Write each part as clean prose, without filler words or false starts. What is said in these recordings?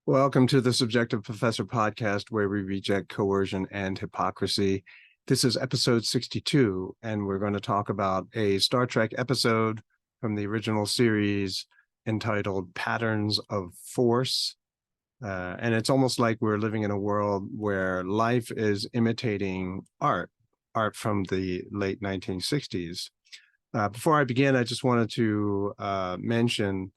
Welcome to the Subjective Professor podcast, where we reject coercion and hypocrisy. This is episode 62, and we're going to talk about a Star Trek episode from the original series entitled Patterns of Force. And it's almost like we're living in a world where life is imitating art from the late 1960s. Before I begin, I just wanted to mention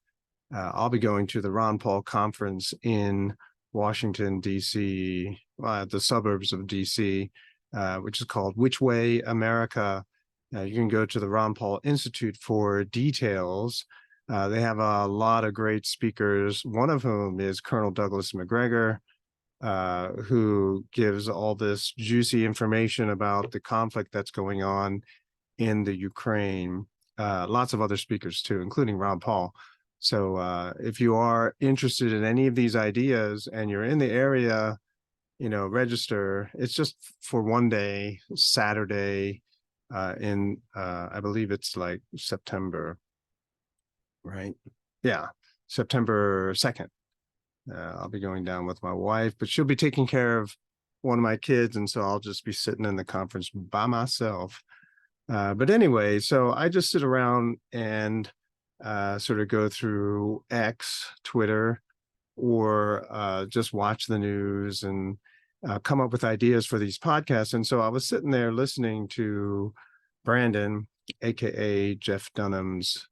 I'll be going to the Ron Paul conference in Washington, D.C., the suburbs of D.C., which is called Which Way America. You can go to the Ron Paul Institute for details. They have a lot of great speakers, one of whom is Colonel Douglas McGregor, who gives all this juicy information about the conflict that's going on in the Ukraine. Lots of other speakers, too, including Ron Paul. So if you are interested in any of these ideas and you're in the area, register. It's just for one day, Saturday, I believe it's like September, right? Yeah, September 2nd. I'll be going down with my wife, but she'll be taking care of one of my kids, and so I'll just be sitting in the conference by myself. But anyway, so I just sit around and sort of go through X, Twitter, or just watch the news and come up with ideas for these podcasts. And so I was sitting there listening to Brandon, aka Jeff Dunham's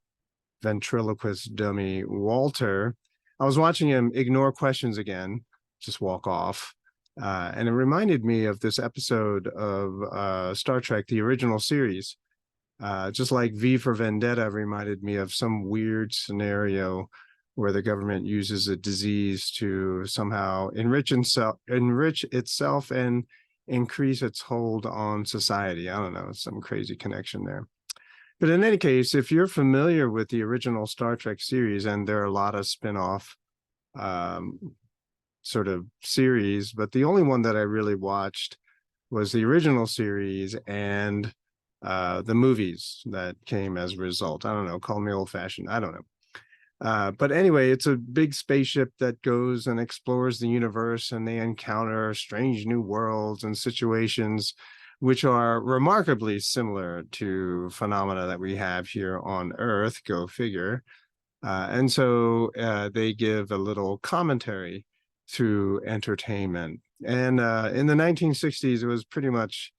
ventriloquist dummy, Walter. I was watching him ignore questions again, just walk off. And it reminded me of this episode of Star Trek, the original series. Just like V for Vendetta reminded me of some weird scenario where the government uses a disease to somehow enrich itself and increase its hold on society. I don't know, some crazy connection there. But in any case, if you're familiar with the original Star Trek series, and there are a lot of spin-off sort of series, but the only one that I really watched was the original series and the movies that came as a result. I don't know, call me old-fashioned, I don't know. But anyway, it's a big spaceship that goes and explores the universe, and they encounter strange new worlds and situations which are remarkably similar to phenomena that we have here on Earth, go figure. And so they give a little commentary through entertainment. And in the 1960s, it was pretty much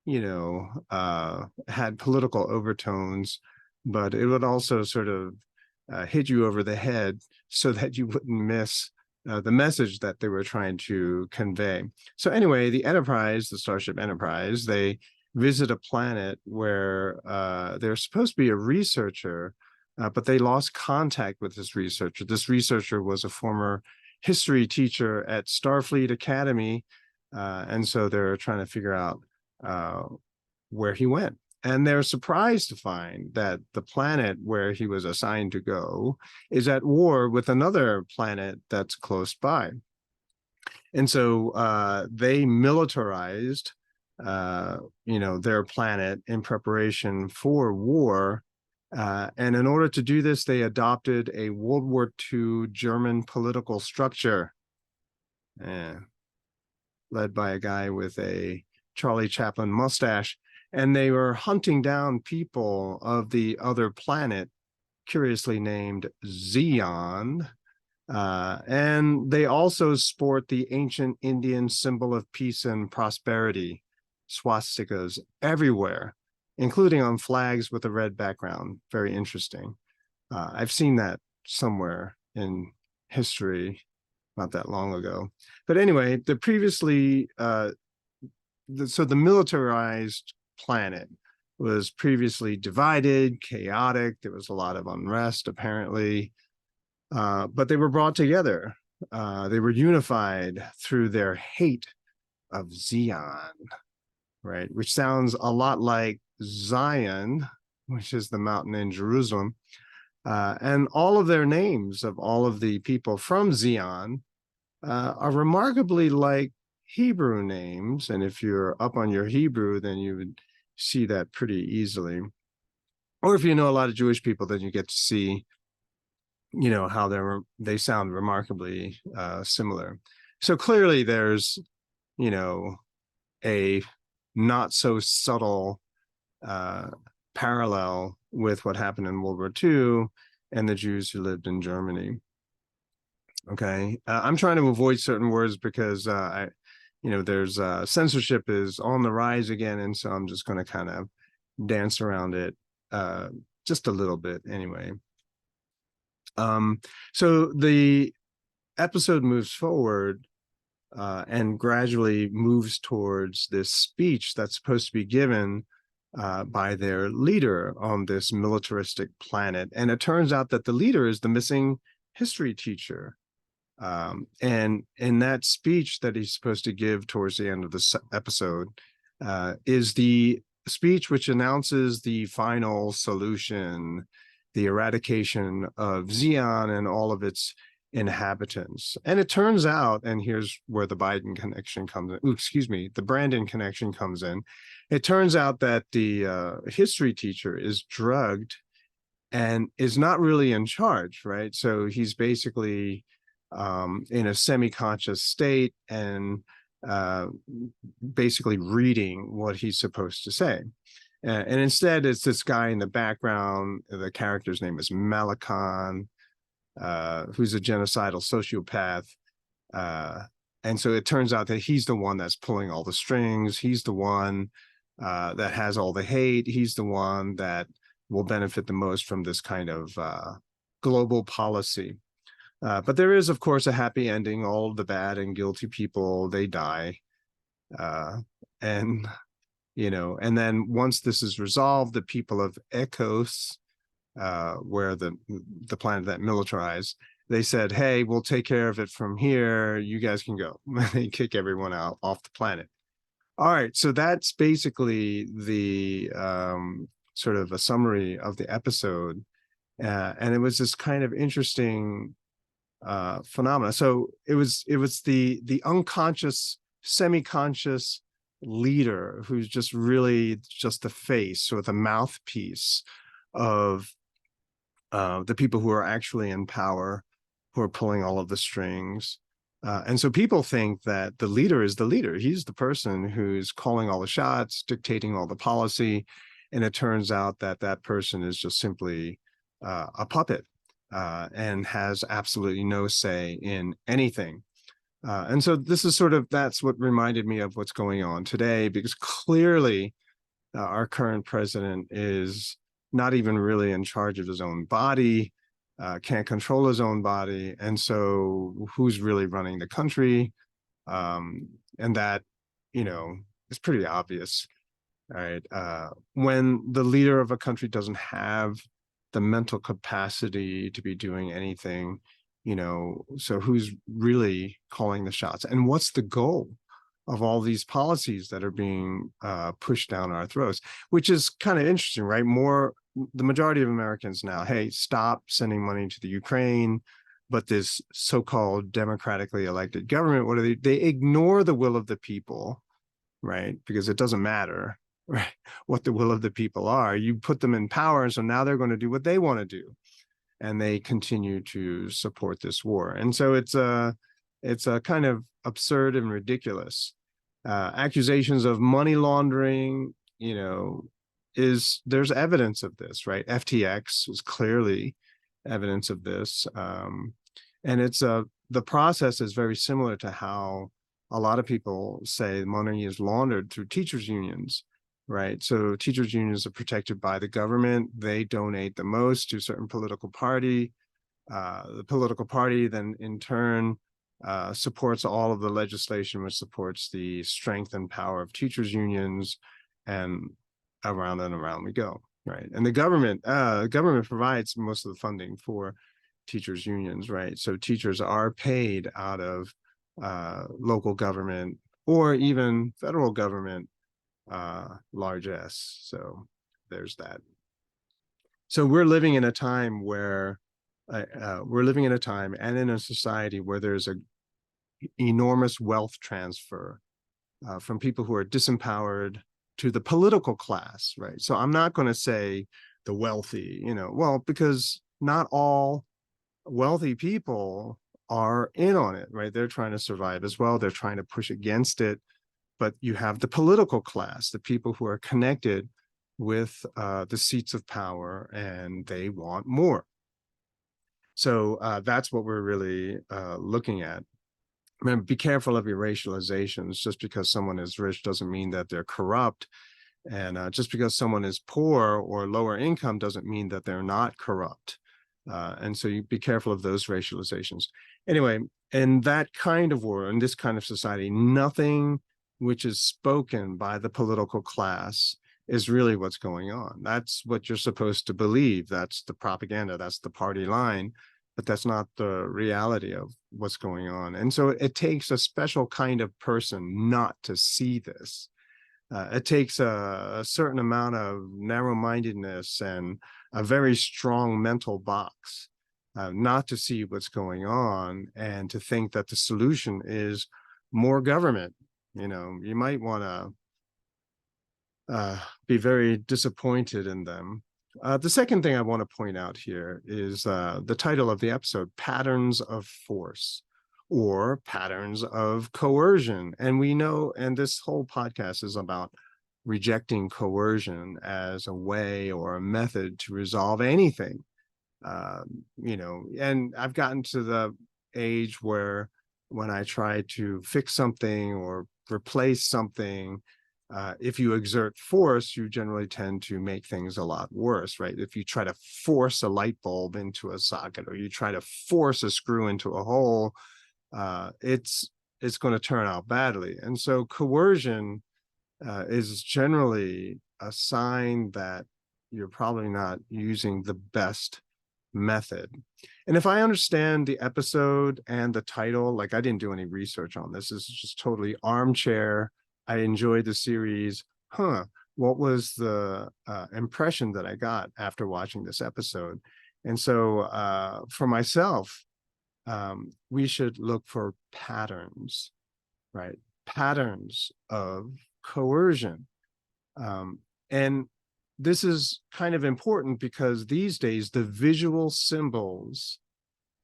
had political overtones, but it would also sort of hit you over the head so that you wouldn't miss the message that they were trying to convey. So anyway, the Enterprise, the Starship Enterprise, they visit a planet where there's supposed to be a researcher, but they lost contact with this researcher. This researcher was a former history teacher at Starfleet Academy, and so they're trying to figure out where he went. And they're surprised to find that the planet where he was assigned to go is at war with another planet that's close by. And so they militarized, their planet in preparation for war. And in order to do this, they adopted a World War II German political structure, led by a guy with a Charlie Chaplin mustache. And they were hunting down people of the other planet, curiously named Zeon. And they also sport the ancient Indian symbol of peace and prosperity, swastikas everywhere, including on flags with a red background. Very interesting. I've seen that somewhere in history not that long ago. But anyway, so the militarized planet was previously divided, chaotic. There was a lot of unrest, apparently. But they were brought together. They were unified through their hate of Zeon, right? Which sounds a lot like Zion, which is the mountain in Jerusalem. And all of their names of all of the people from Zeon are remarkably like Hebrew names. And if you're up on your Hebrew, then you would see that pretty easily. Or if you know a lot of Jewish people, then you get to see how they sound remarkably similar. So clearly there's, a not so subtle uh, parallel with what happened in World War II and the Jews who lived in Germany. Okay, I'm trying to avoid certain words because there's censorship is on the rise again, and so I'm just going to kind of dance around it uh, just a little bit anyway. So the episode moves forward and gradually moves towards this speech that's supposed to be given by their leader on this militaristic planet. And it turns out that the leader is the missing history teacher. And in that speech that he's supposed to give towards the end of the episode is the speech which announces the final solution, the eradication of Xeon and all of its inhabitants. And it turns out, and here's where the Biden connection comes in, the Brandon connection comes in. It turns out that the history teacher is drugged and is not really in charge, right? So he's basically in a semi-conscious state and basically reading what he's supposed to say. And instead, it's this guy in the background. The character's name is Malakon, who's a genocidal sociopath. And so it turns out that he's the one that's pulling all the strings. He's the one that has all the hate. He's the one that will benefit the most from this kind of global policy. But there is, of course, a happy ending. All the bad and guilty people, they die. And then once this is resolved, the people of Ecos, where the planet that militarized, they said, hey, we'll take care of it from here. You guys can go. They kick everyone out off the planet. All right. So that's basically the sort of a summary of the episode. And it was this kind of interesting phenomena. So it was the unconscious, semi-conscious leader who's just really just the face or the mouthpiece of the people who are actually in power, who are pulling all of the strings. And so people think that the leader is the leader. He's the person who's calling all the shots, dictating all the policy. And it turns out that that person is just simply a puppet and has absolutely no say in anything. And so this is that's what reminded me of what's going on today, because clearly our current president is not even really in charge of his own body, can't control his own body. And so who's really running the country? And that, is pretty obvious, right? When the leader of a country doesn't have the mental capacity to be doing anything, so who's really calling the shots? And what's the goal of all these policies that are being pushed down our throats, which is kind of interesting, right? The majority of Americans now, hey, stop sending money to the Ukraine, but this so-called democratically elected government, what do they ignore the will of the people, right? Because it doesn't matter, right, what the will of the people are. You put them in power, and so now they're going to do what they want to do, and they continue to support this war. And so it's a kind of absurd and ridiculous. Accusations of money laundering, there's evidence of this, right? FTX was clearly evidence of this. And it's the process is very similar to how a lot of people say money is laundered through teachers' unions, right? So teachers' unions are protected by the government. They donate the most to a certain political party. The political party then in turn supports all of the legislation which supports the strength and power of teachers' unions, and around we go, right? And the government provides most of the funding for teachers' unions, right? So teachers are paid out of local government or even federal government largesse. So there's that. So we're living in a time and in a society where there's a enormous wealth transfer from people who are disempowered to the political class, right? So I'm not going to say the wealthy, well, because not all wealthy people are in on it, right? They're trying to survive as well. They're trying to push against it. But you have the political class, the people who are connected with the seats of power, and they want more. So that's what we're really looking at. Remember, be careful of your racializations. Just because someone is rich doesn't mean that they're corrupt. And just because someone is poor or lower income doesn't mean that they're not corrupt. And so you be careful of those racializations. Anyway, in that kind of world, in this kind of society, nothing which is spoken by the political class is really what's going on. That's what you're supposed to believe. That's the propaganda. That's the party line. But that's not the reality of what's going on. And so it takes a special kind of person not to see this. It takes a certain amount of narrow-mindedness and a very strong mental box not to see what's going on and to think that the solution is more government. You might want to be very disappointed in them. The second thing I want to point out here is the title of the episode, Patterns of Force, or patterns of coercion. And we know, and this whole podcast is about rejecting coercion as a way or a method to resolve anything. And I've gotten to the age where when I try to fix something or replace something, if you exert force, you generally tend to make things a lot worse, right? If you try to force a light bulb into a socket, or you try to force a screw into a hole, it's going to turn out badly. And so coercion is generally a sign that you're probably not using the best method. And if I understand the episode and the title, like I didn't do any research on this. This is just totally armchair. I enjoyed the series. What was the impression that I got after watching this episode? And so for myself, we should look for patterns, right? Patterns of coercion. And this is kind of important because these days the visual symbols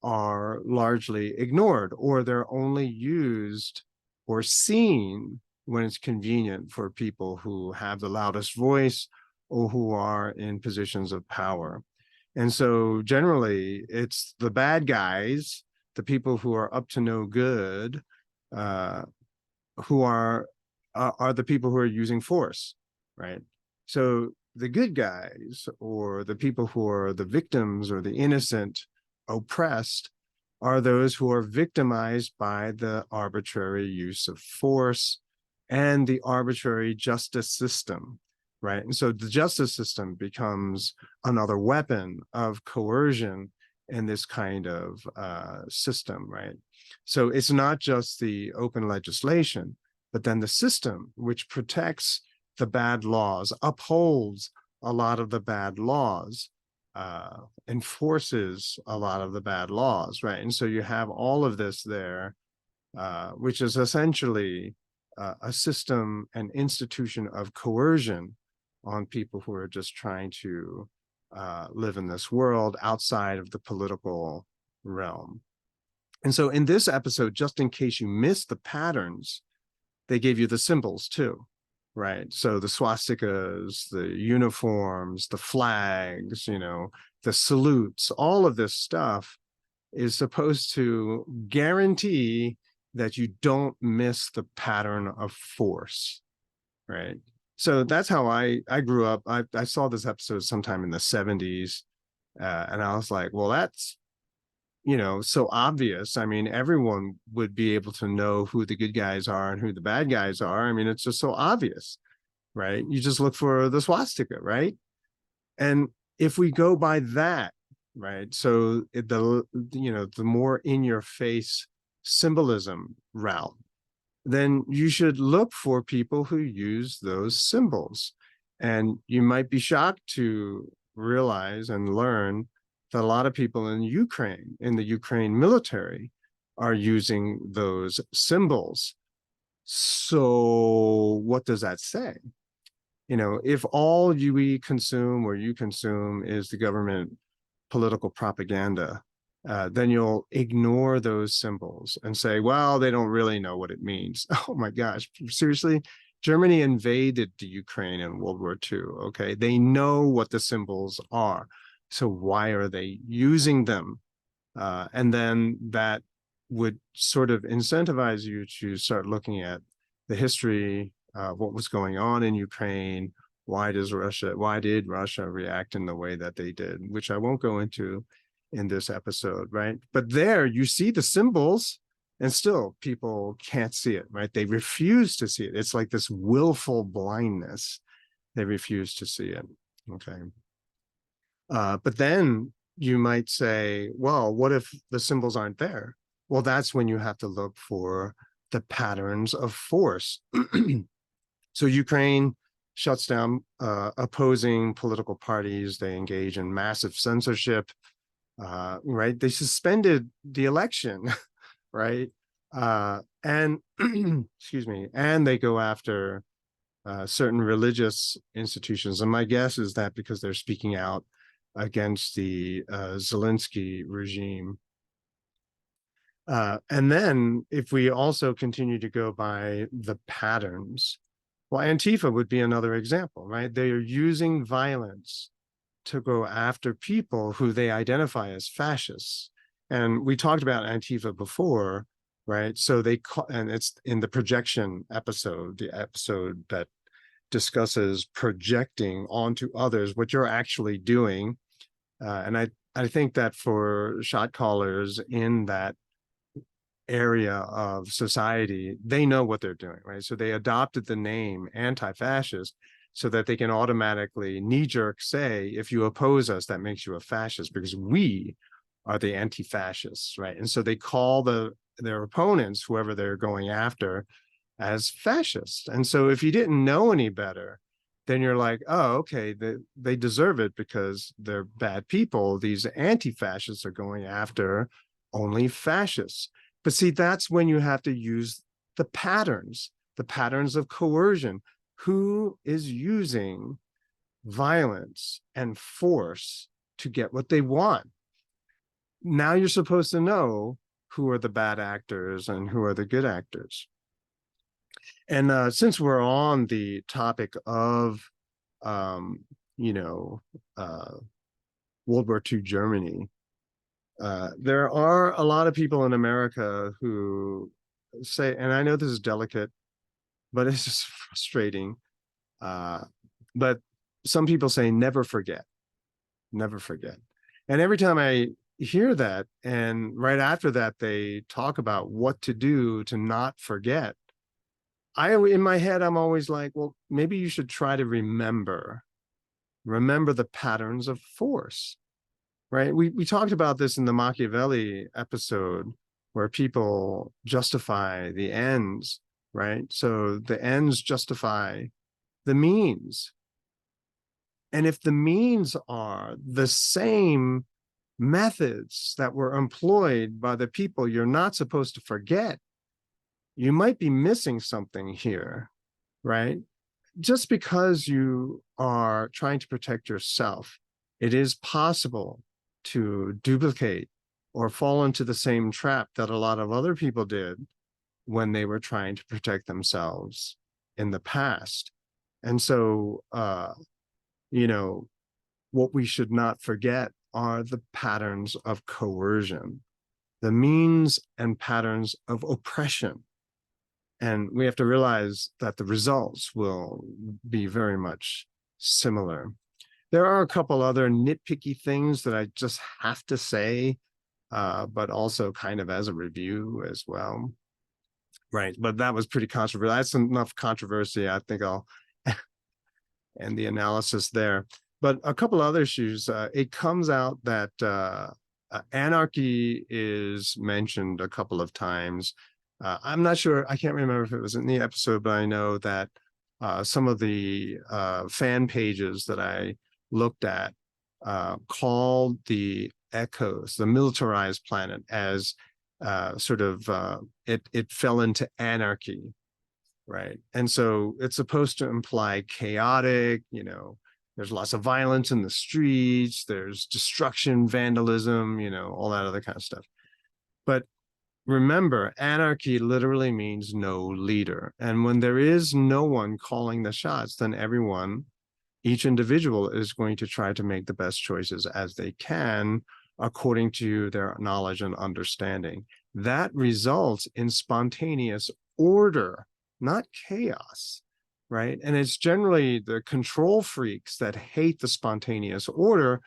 are largely ignored, or they're only used or seen when it's convenient for people who have the loudest voice or who are in positions of power. And so generally it's the bad guys, the people who are up to no good, who are the people who are using force, right? So the good guys, or the people who are the victims or the innocent oppressed, are those who are victimized by the arbitrary use of force and the arbitrary justice system, right? And so the justice system becomes another weapon of coercion in this kind of system, right? So it's not just the open legislation, but then the system which protects the bad laws, upholds a lot of the bad laws, enforces a lot of the bad laws, right? And so you have all of this there, which is essentially a system, an institution of coercion on people who are just trying to live in this world outside of the political realm. And so in this episode, just in case you missed the patterns, they gave you the symbols too, right? So the swastikas, the uniforms, the flags, the salutes, all of this stuff is supposed to guarantee that you don't miss the pattern of force, right? So that's how I grew up. I saw this episode sometime in the 70s, and I was like, well, that's so obvious. I mean, everyone would be able to know who the good guys are and who the bad guys are. I mean, it's just so obvious, right? You just look for the swastika, right? And if we go by that, right? So the more in your face symbolism route, then you should look for people who use those symbols. And you might be shocked to realize and learn that a lot of people in Ukraine, in the Ukraine military, are using those symbols. So what does that say? If all we consume or you consume is the government political propaganda, then you'll ignore those symbols and say, well, they don't really know what it means. Oh my gosh, seriously? Germany invaded the Ukraine in World War II. Okay, they know what the symbols are. So why are they using them? And then that would sort of incentivize you to start looking at the history, what was going on in Ukraine. Why did Russia react in the way that they did, which I won't go into in this episode, right? But there you see the symbols and still people can't see it, right? They refuse to see it. It's like this willful blindness. They refuse to see it, okay? But then you might say, well, what if the symbols aren't there? Well, that's when you have to look for the patterns of force. So Ukraine shuts down opposing political parties. They engage in massive censorship, right? They suspended the election, right? And excuse me, and they go after certain religious institutions. And my guess is that because they're speaking out against the Zelensky regime. And then if we also continue to go by the patterns, well, Antifa would be another example, right? They are using violence to go after people who they identify as fascists. And we talked about Antifa before, right? So they call, and it's in the projection episode, the episode that discusses projecting onto others what you're actually doing. And I think that for shot callers in that area of society, they know what they're doing, right? So they adopted the name anti-fascist so that they can automatically knee-jerk say, if you oppose us, that makes you a fascist because we are the anti-fascists, right? And so they call their opponents, whoever they're going after, as fascists. And so if you didn't know any better, then you're like, oh, okay, they deserve it because they're bad people. These anti-fascists are going after only fascists. But see, that's when you have to use the patterns of coercion. Who is using violence and force to get what they want? Now you're supposed to know who are the bad actors and who are the good actors. And since we're on the topic of, you know, World War II Germany, there are a lot of people in America who say, and I know this is delicate, but it's just frustrating. But some people say, never forget, never forget. And every time I hear that, and right after that, they talk about what to do to not forget. In my head, I'm always like, well, maybe you should try to remember the patterns of force, right? We talked about this in the Machiavelli episode where people justify the ends, right? So the ends justify the means. And if the means are the same methods that were employed by the people you're not supposed to forget, you might be missing something here, right? Just because you are trying to protect yourself, it is possible to duplicate or fall into the same trap that a lot of other people did when they were trying to protect themselves in the past. And so, you know, what we should not forget are the patterns of coercion, the means and patterns of oppression. And we have to realize that the results will be very much similar. There are a couple other nitpicky things that I just have to say, but also kind of as a review as well. Right, but that was pretty controversial. That's enough controversy. I think I'll end the analysis there. But a couple other issues. It comes out that anarchy is mentioned a couple of times. I'm not sure, I can't remember if it was in the episode, but I know that some of the fan pages that I looked at called the Echoes, the militarized planet, as it fell into anarchy, right? And so it's supposed to imply chaotic, There's lots of violence in the streets, there's destruction, vandalism, all that other kind of stuff. But remember, anarchy literally means no leader. And when there is no one calling the shots, then each individual is going to try to make the best choices as they can according to their knowledge and understanding. That results in spontaneous order, not chaos, right? And it's generally the control freaks that hate the spontaneous order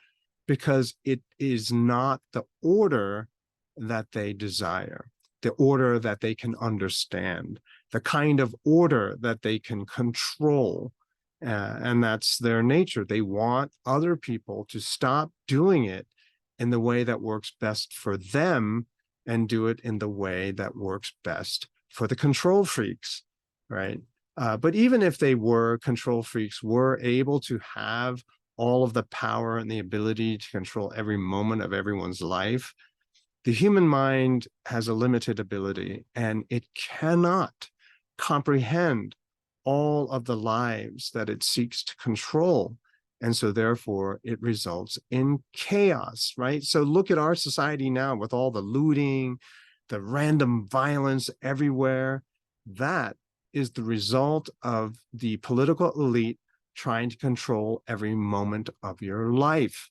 because it is not the order that they desire, the order that they can understand, the kind of order that they can control. And that's their nature. They want other people to stop doing it in the way that works best for them and do it in the way that works best for the control freaks, right? But even if control freaks were able to have all of the power and the ability to control every moment of everyone's life, the human mind has a limited ability and it cannot comprehend all of the lives that it seeks to control. And so therefore it results in chaos, right? So look at our society now with all the looting, the random violence everywhere. That is the result of the political elite trying to control every moment of your life.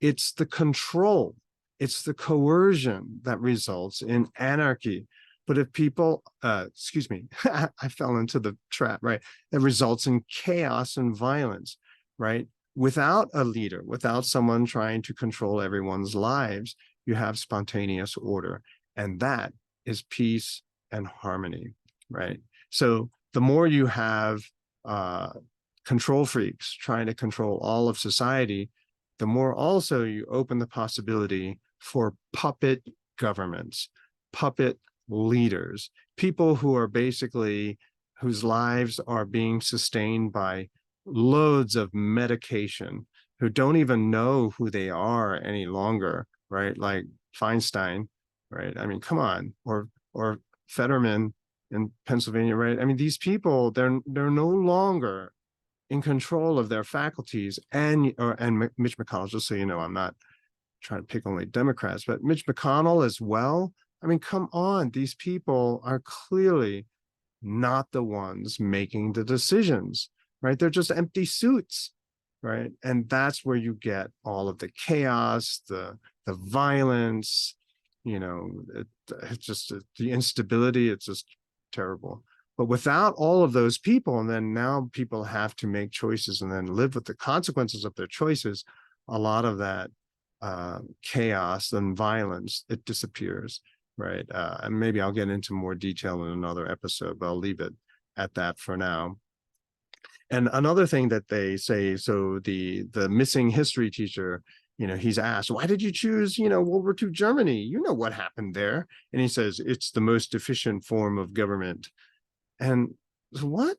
It's the control, it's the coercion that results in anarchy. But if people, excuse me, I fell into the trap, right? That results in chaos and violence, right? Without a leader, without someone trying to control everyone's lives, you have spontaneous order. And that is peace and harmony, right? So the more you have control freaks trying to control all of society, the more also you open the possibility for puppet governments, puppet leaders, people who are basically, whose lives are being sustained by loads of medication, who don't even know who they are any longer, right? Like Feinstein, right? I mean, come on, or Fetterman in Pennsylvania, right? I mean, these people, they're no longer in control of their faculties. And Mitch McConnell, just so you know, I'm not trying to pick only Democrats, but Mitch McConnell as well. I mean, come on, these people are clearly not the ones making the decisions, right? They're just empty suits, right? And that's where you get all of the chaos, the violence, it's just the instability. It's just terrible. But without all of those people, and then now people have to make choices and then live with the consequences of their choices, a lot of that chaos and violence, it disappears, right? And maybe I'll get into more detail in another episode, but I'll leave it at that for now. And another thing that they say, so the missing history teacher, he's asked, why did you choose, World War II Germany? You know what happened there. And he says, it's the most efficient form of government. And what?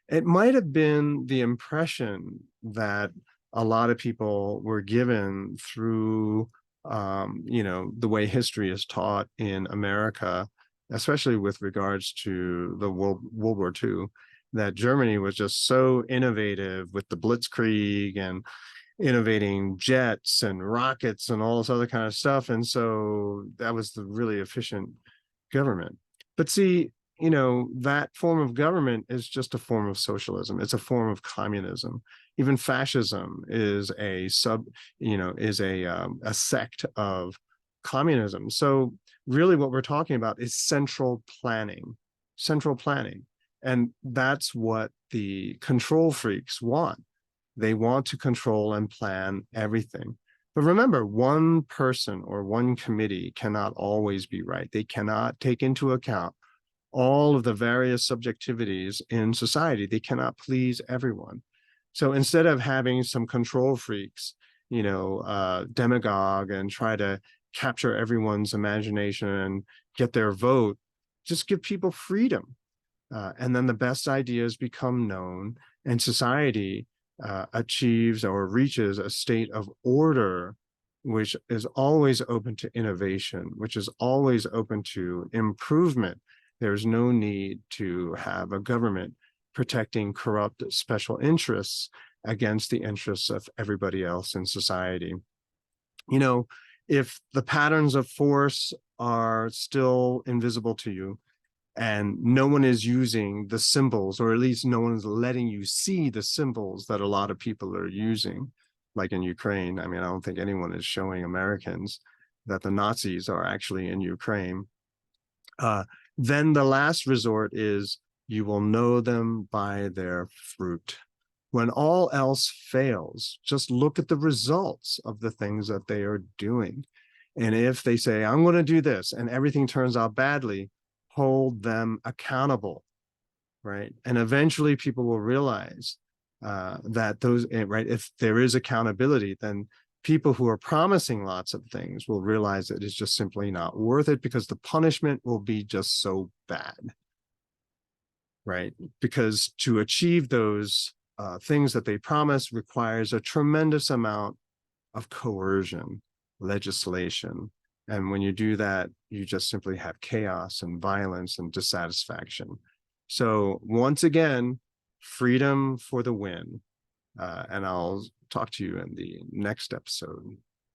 It might have been the impression that a lot of people were given through, the way history is taught in America, especially with regards to the World War II, that Germany was just so innovative with the Blitzkrieg and innovating jets and rockets and all this other kind of stuff. And so that was the really efficient government. But see, that form of government is just a form of socialism. It's a form of communism. Even fascism is a sect of communism. So really what we're talking about is central planning. And that's what the control freaks want. They want to control and plan everything. But remember, one person or one committee cannot always be right. They cannot take into account all of the various subjectivities in society. They cannot please everyone. So instead of having some control freaks, demagogue and try to capture everyone's imagination and get their vote, just give people freedom. And then the best ideas become known and society achieves or reaches a state of order, which is always open to innovation, which is always open to improvement. There's no need to have a government protecting corrupt special interests against the interests of everybody else in society. If the patterns of force are still invisible to you, and no one is using the symbols, or at least no one is letting you see the symbols that a lot of people are using, like in Ukraine. I mean, I don't think anyone is showing Americans that the Nazis are actually in Ukraine. Then the last resort is you will know them by their fruit. When all else fails, just look at the results of the things that they are doing. And if they say, I'm going to do this, and everything turns out badly, hold them accountable, right? And eventually people will realize that those, right, if there is accountability, then people who are promising lots of things will realize that it's just simply not worth it, because the punishment will be just so bad, right? Because to achieve those things that they promise requires a tremendous amount of coercion, legislation. And when you do that, you just simply have chaos and violence and dissatisfaction. So once again, freedom for the win. And I'll talk to you in the next episode.